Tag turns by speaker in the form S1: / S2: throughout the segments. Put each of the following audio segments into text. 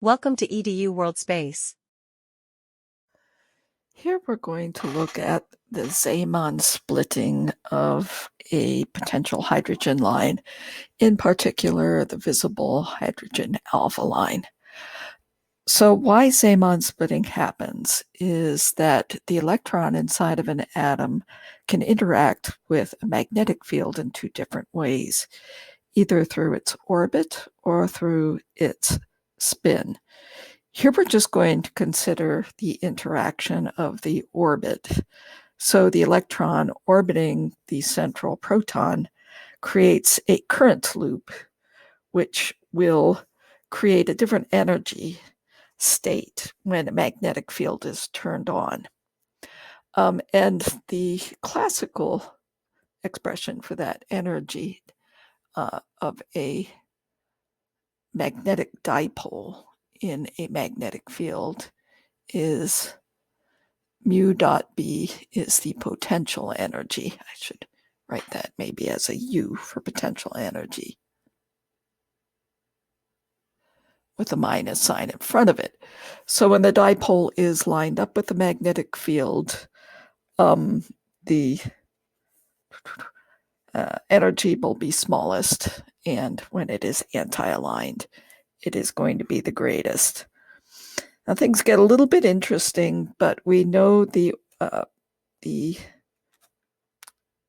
S1: Welcome to EDU World Space.
S2: Here we're going to look at the Zeeman splitting of a potential hydrogen line, in particular the visible hydrogen alpha line. So why Zeeman splitting happens is that the electron inside of an atom can interact with a magnetic field in two different ways, either through its orbit or through its spin. Here we're just going to consider the interaction of the orbit. So the electron orbiting the central proton creates a current loop, which will create a different energy state when a magnetic field is turned on. And the classical expression for that energy of a magnetic dipole in a magnetic field is mu dot B is the potential energy. I should write that maybe as a U for potential energy with a minus sign in front of it. So when the dipole is lined up with the magnetic field, the energy will be smallest, and when it is anti-aligned, it is going to be the greatest. Now things get a little bit interesting, but we know the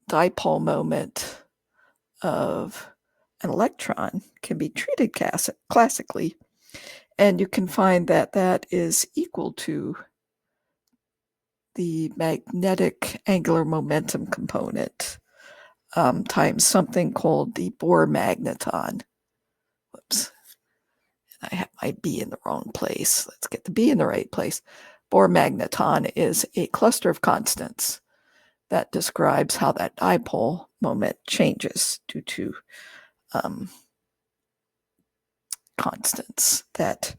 S2: dipole moment of an electron can be treated classically, and you can find that that is equal to the magnetic angular momentum component times something called the Bohr magneton. Whoops, I have my B in the wrong place. Let's get the B in the right place. Bohr magneton is a cluster of constants that describes how that dipole moment changes due to constants that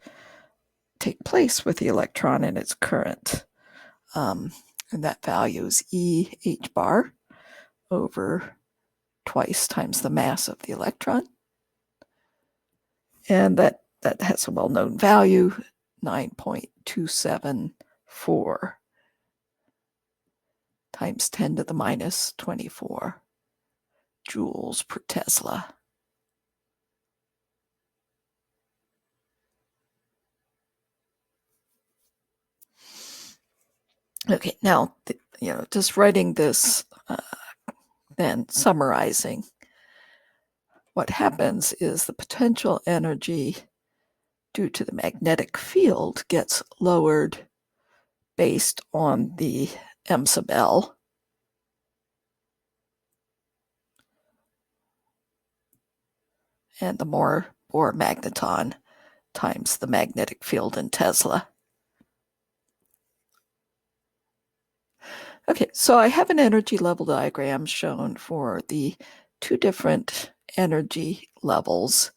S2: take place with the electron and its current. And that value is E h bar over twice times the mass of the electron. And that has a well-known value, 9.274 times 10 to the minus 24 joules per Tesla. Okay, now, just writing this, then summarizing, what happens is the potential energy due to the magnetic field gets lowered based on the m sub L. And the more Bohr magneton times the magnetic field in Tesla. Okay, so I have an energy level diagram shown for the two different energy levels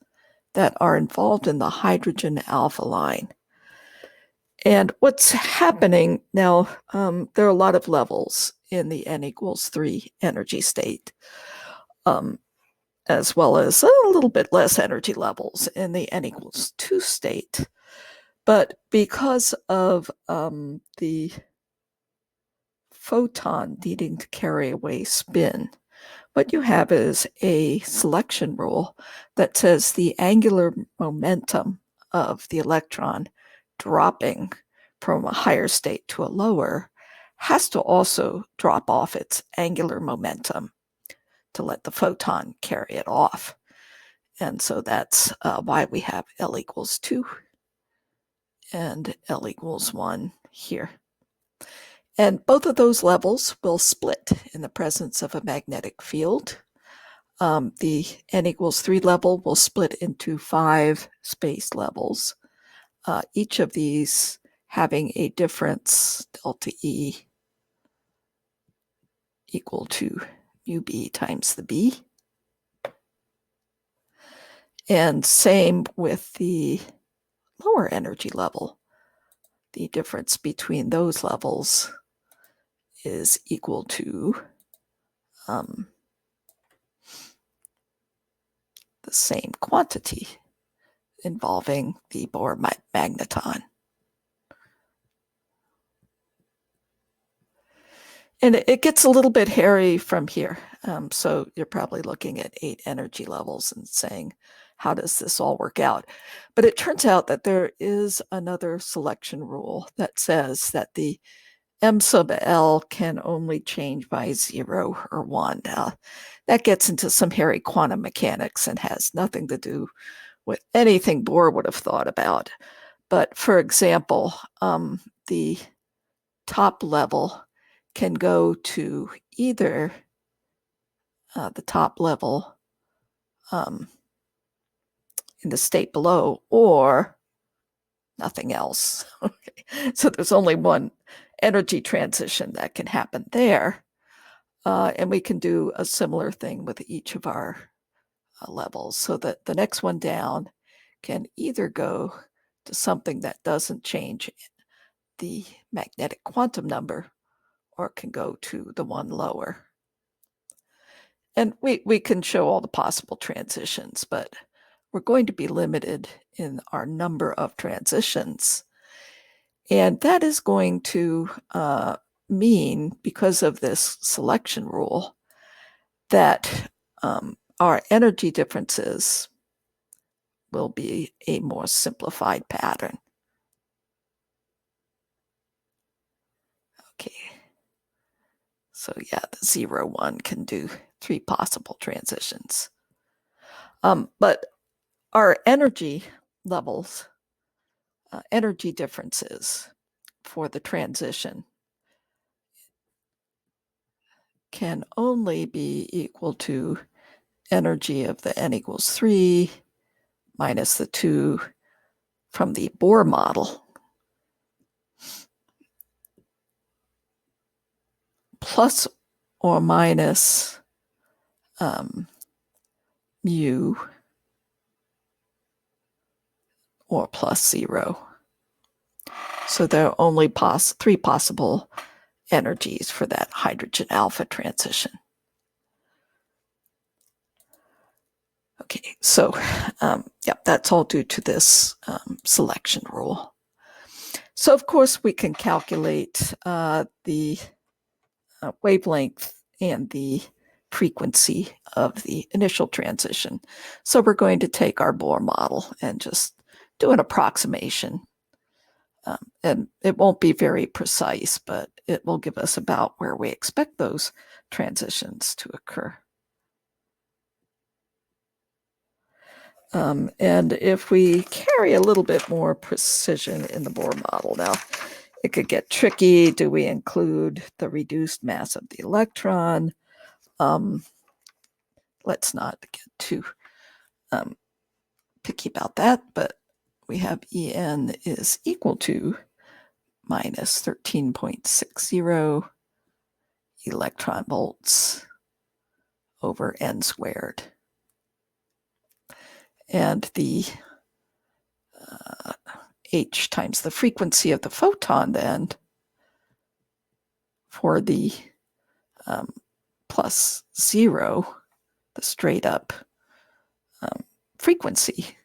S2: that are involved in the hydrogen alpha line. And what's happening now, there are a lot of levels in the n equals 3 energy state, as well as a little bit less energy levels in the n equals 2 state. But because of the photon needing to carry away spin, what you have is a selection rule that says the angular momentum of the electron dropping from a higher state to a lower has to also drop off its angular momentum to let the photon carry it off. And so that's why we have L equals 2 and L equals 1 here. And both of those levels will split in the presence of a magnetic field. The n equals 3 level will split into 5 space levels, each of these having a difference, delta E equal to mu B times the B. And same with the lower energy level. The difference between those levels is equal to the same quantity. involving the Bohr magneton. And it gets a little bit hairy from here. So you're probably looking at 8 energy levels and saying, how does this all work out? But it turns out that there is another selection rule that says that the M sub L can only change by 0 or 1. Now, that gets into some hairy quantum mechanics and has nothing to do with anything Bohr would have thought about. But for example, the top level can go to either the top level in the state below or nothing else. Okay. So there's only one energy transition that can happen there. And we can do a similar thing with each of our levels, so that the next one down can either go to something that doesn't change the magnetic quantum number, or can go to the one lower. And we can show all the possible transitions, but we're going to be limited in our number of transitions. And that is going to mean, because of this selection rule, that our energy differences will be a more simplified pattern. Okay. So yeah, the 0, 1 can do 3 possible transitions. But our energy levels, energy differences for the transition can only be equal to energy of the n equals 3 minus the 2 from the Bohr model, plus or minus mu or plus 0. So there are only 3 possible energies for that hydrogen alpha transition. Okay, so that's all due to this selection rule. So of course we can calculate the wavelength and the frequency of the initial transition. So we're going to take our Bohr model and just do an approximation. And it won't be very precise, but it will give us about where we expect those transitions to occur. And if we carry a little bit more precision in the Bohr model, now it could get tricky. Do we include the reduced mass of the electron? Let's not get too picky about that, but we have En is equal to minus 13.60 electron volts over n squared. And the h times the frequency of the photon then for the plus 0, the straight up frequency,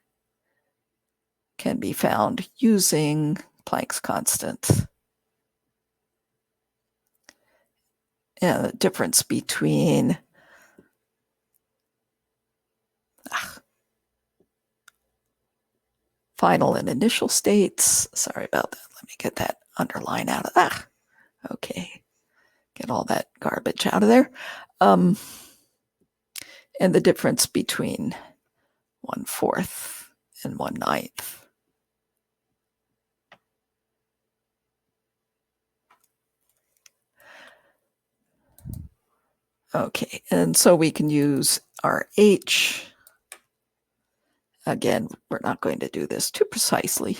S2: can be found using Planck's constant. And the difference between final and initial states. Sorry about that. Let me get that underline out of that. Okay. Get all that garbage out of there. And the difference between 1/4 and 1/9. Okay, and so we can use our H. Again, we're not going to do this too precisely.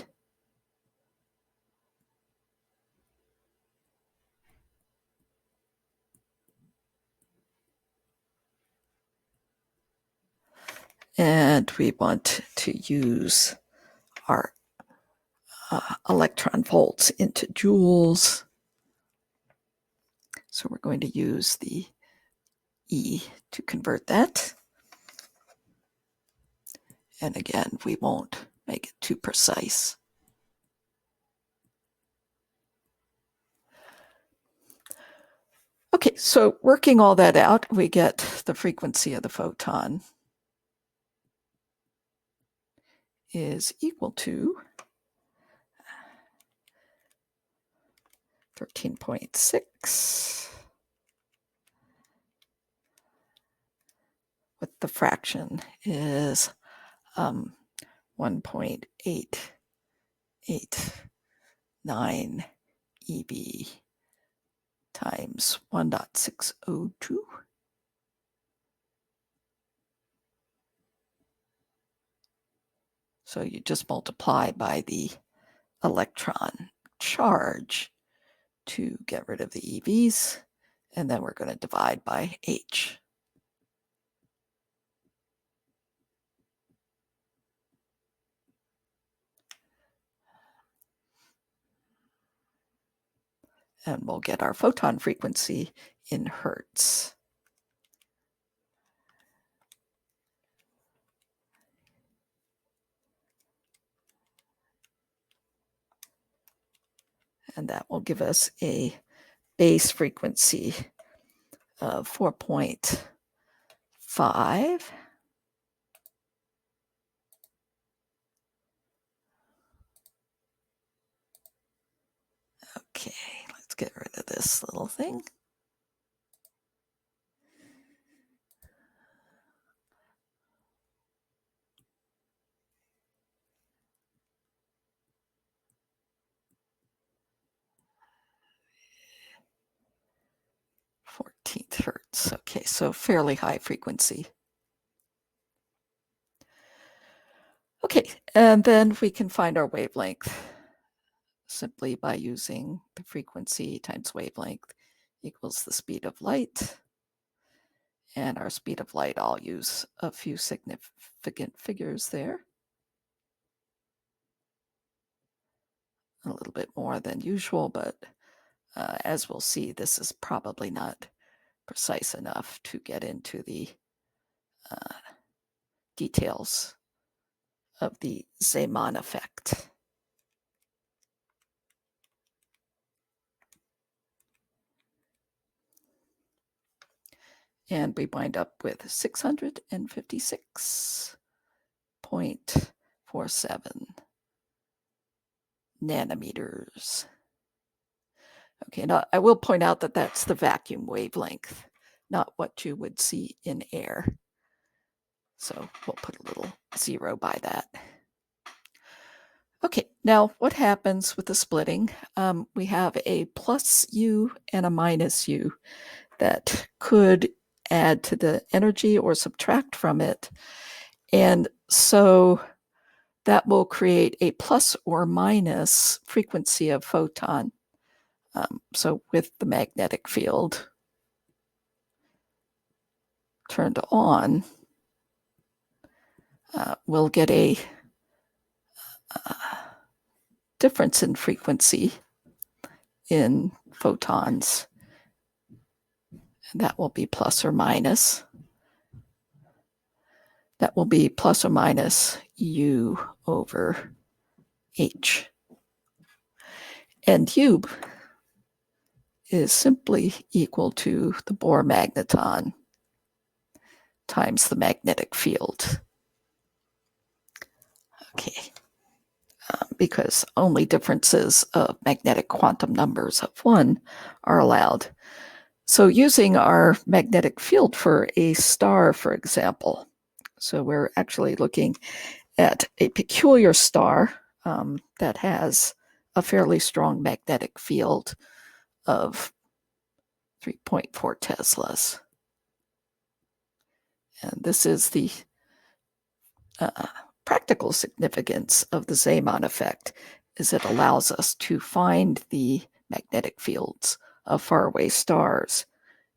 S2: And we want to use our electron volts into joules. So we're going to use the E to convert that. And again, we won't make it too precise. Okay, so working all that out, we get the frequency of the photon is equal to 13.6 with the fraction is 1.889 eV times 1.602. So you just multiply by the electron charge to get rid of the EVs, and then we're going to divide by H. And we'll get our photon frequency in hertz. And that will give us a base frequency of 4.5. Okay, let's get rid of this little thing. Hertz. Okay, so fairly high frequency. Okay, and then we can find our wavelength simply by using the frequency times wavelength equals the speed of light. And our speed of light, I'll use a few significant figures there. A little bit more than usual, but as we'll see, this is probably not precise enough to get into the details of the Zeeman effect. And we wind up with 656.47 nanometers. Okay, now I will point out that that's the vacuum wavelength, not what you would see in air. So we'll put a little 0 by that. Okay, now what happens with the splitting? We have a plus U and a minus U that could add to the energy or subtract from it. And so that will create a plus or minus frequency of photon. So with the magnetic field turned on, we'll get a difference in frequency in photons. And that will be plus or minus. That will be plus or minus U over H. And U is simply equal to the Bohr magneton times the magnetic field. Okay, because only differences of magnetic quantum numbers of 1 are allowed. So using our magnetic field for a star, for example, so we're actually looking at a peculiar star that has a fairly strong magnetic field of 3.4 Teslas. And this is the practical significance of the Zeeman effect, is it allows us to find the magnetic fields of faraway stars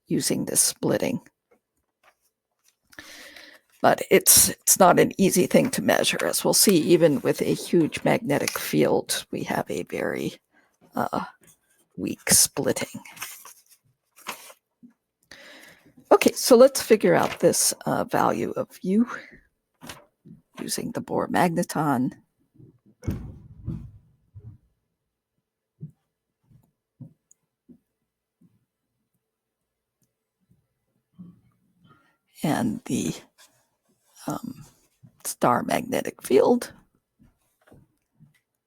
S2: using this splitting. But it's not an easy thing to measure. As we'll see, even with a huge magnetic field, we have a very weak splitting. Okay, so let's figure out this value of U using the Bohr magneton. And the star magnetic field.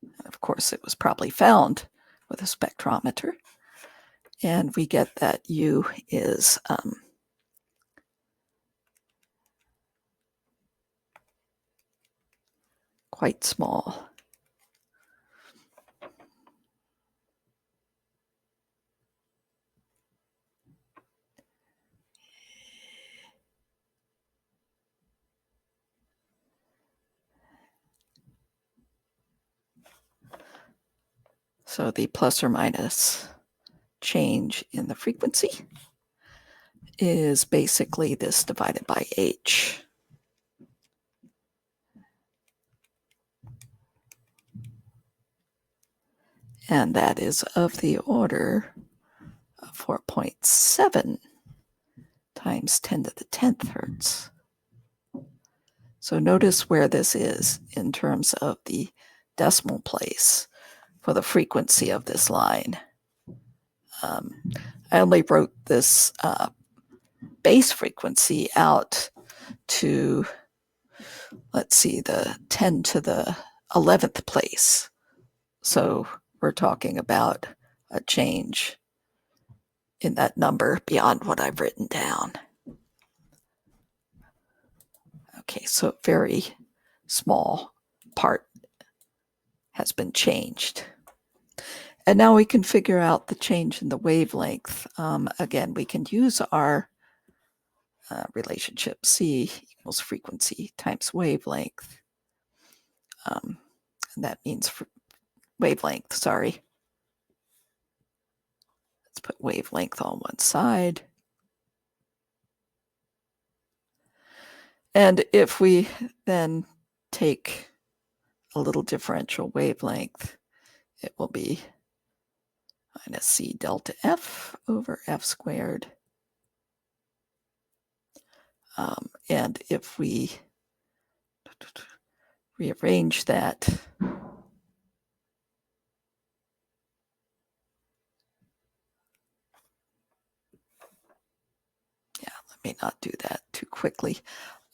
S2: And of course, it was probably found with a spectrometer. And we get that U is quite small. So the plus or minus change in the frequency is basically this divided by h. And that is of the order of 4.7 times 10 to the 10th hertz. So notice where this is in terms of the decimal place for the frequency of this line. I only wrote this base frequency out to, let's see, the 10 to the 11th place. So we're talking about a change in that number beyond what I've written down. Okay, so a very small part has been changed. And now we can figure out the change in the wavelength. Again, we can use our relationship C equals frequency times wavelength. And that means wavelength, sorry. Let's put wavelength on one side. And if we then take a little differential wavelength, it will be minus C delta F over F squared. And if we rearrange that, let me not do that too quickly.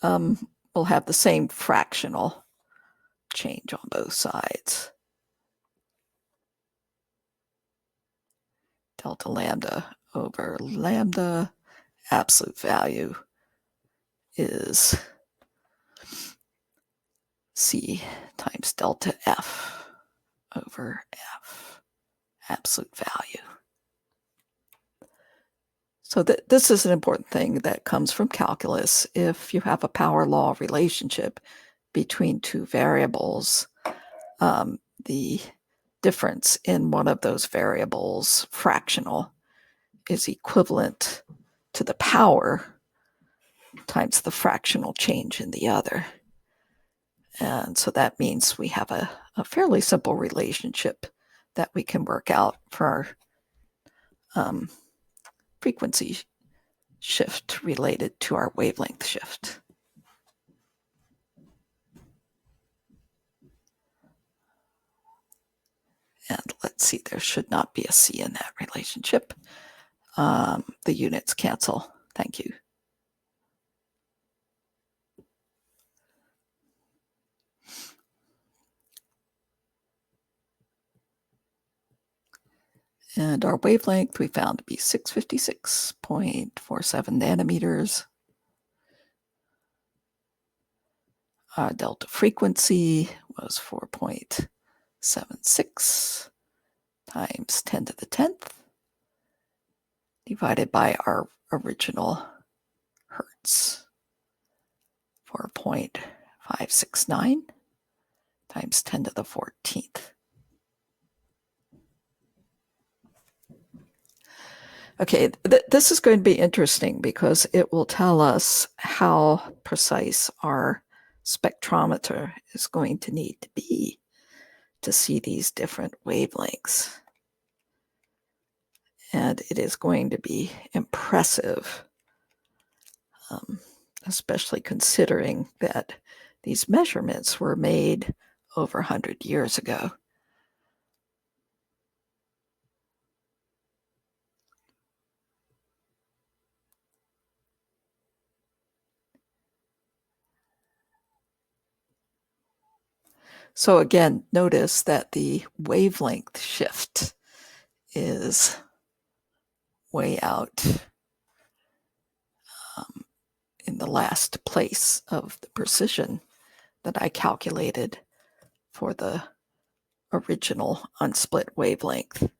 S2: We'll have the same fractional change on both sides. Delta lambda over lambda, absolute value is C times delta F over F, absolute value. So this is an important thing that comes from calculus. If you have a power law relationship between two variables, the difference in one of those variables, fractional, is equivalent to the power times the fractional change in the other. And so that means we have a fairly simple relationship that we can work out for our frequency shift related to our wavelength shift. And let's see, there should not be a C in that relationship. The units cancel. Thank you. And our wavelength we found to be 656.47 nanometers. Our delta frequency was 4.76 times 10 to the 10th divided by our original hertz, 4.569 times 10 to the 14th. Okay, this is going to be interesting because it will tell us how precise our spectrometer is going to need to be to see these different wavelengths. And it is going to be impressive, especially considering that these measurements were made over 100 years ago. So again, notice that the wavelength shift is way out in the last place of the precision that I calculated for the original unsplit wavelength.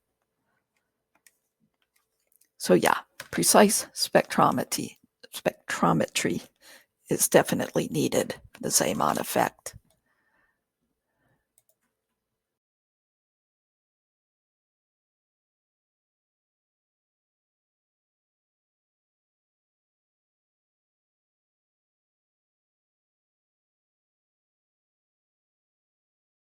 S2: So yeah, precise spectrometry is definitely needed for the Zeeman effect.